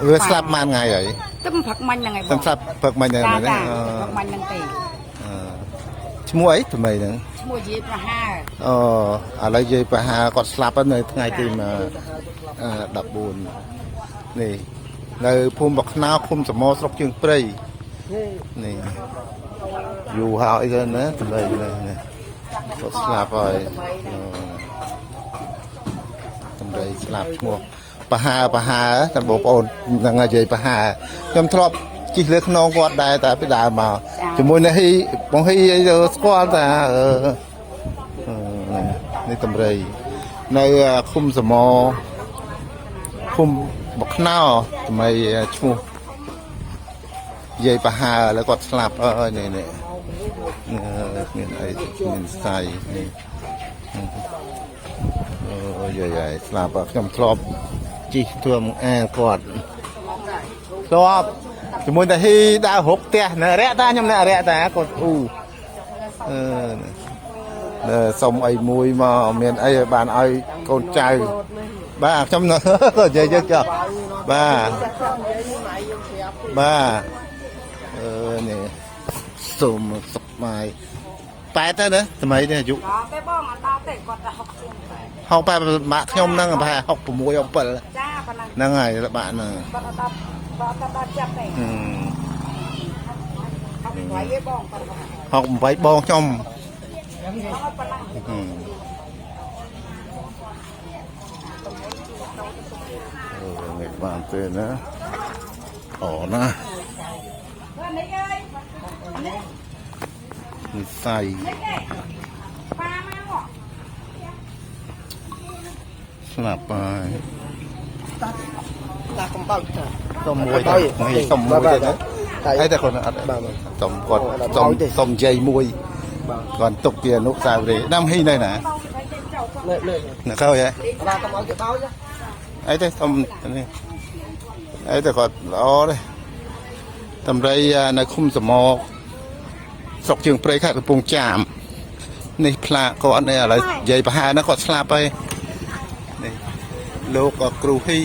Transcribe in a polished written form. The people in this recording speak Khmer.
Vừa slap man ngày vậy. Tấm phật manh là ngày Tấm slap phật manh này đấy. này. Phật manh năng tiền. Mua ấy tụi mày nữa. Mua gì mà ha. Lấy gì mà ha còn slap ở nơi ngày thì mà đập buồn. Này, nơi phun bọc nào phun sầm mò sọc trường prey. Này, dù hao ấy rồi nữa tụi mày này. Còn slap rồi. Tụi mày slap mua. បហាតែបងប្អូនហ្នឹងនិយាយបហាខ្ញុំធ្លាប់ជិះលើខ្នងគាត់ដែរតែពីដើមមកជាមួយនេះបងហ៊ីស្គាល់តានេះតម្រៃនៅឃុំសមឃុំបកខ្នោថ្មីឈ្មោះនិយាយបហាแล้วគាត់ស្លាប់នេះមានអីមានស្័យនេះយាយស្លាប់ខ្ញុំធ្លាប់ជីកធ្វើមកគាត់ធ្លាប់ជាមួយតែហ៊ីដើរហុកផ្ទះនៅរយៈតាខ្ញុំនៅរយៈតាគាត់សុំអីមួយមកមានអីឲ្យបានឲ្យកូនចៅបាទខ្ញុំនិយាយយកចុះបាទនេះសុំសុខបាយប៉ែទៅណាថ្មីនេះអាយុតែបងអត់ដល់ទេគាត់តែ60ហៅប៉ែម៉ាក់ខ្ញុំហ្នឹងប្រហែល66 67ចាប៉ុណ្ណឹងហ្នឹងហើយបាក់ហ្នឹងគាត់ដល់ចាប់ទេ68បង68បងខ្ញុំនេះបានទេណាអូណានិស័យស្លាប់ហើយតាកំបោចសុំមួយទៅសុំមួយទៅហើយតែគាត់អត់សុំគាត់សុំជ័យមួយគាត់ទុកជាអនុស្សាវរីយ៍ណាំហ៊ីនៅណានៅក្រោយហ៎បាទកំបោចទៅបោចអីទេសុំនេះអីតែគាត់ល្អទេតម្រៃនៅឃុំសមស្រុកជើងព្រៃខេត្តកំពង់ចាមនេះផ្លាកគាត់នេះឥឡូវនិយាយប្រហែលណាគាត់ស្លាប់ហើយនេះលោកគ្រូហ៊ី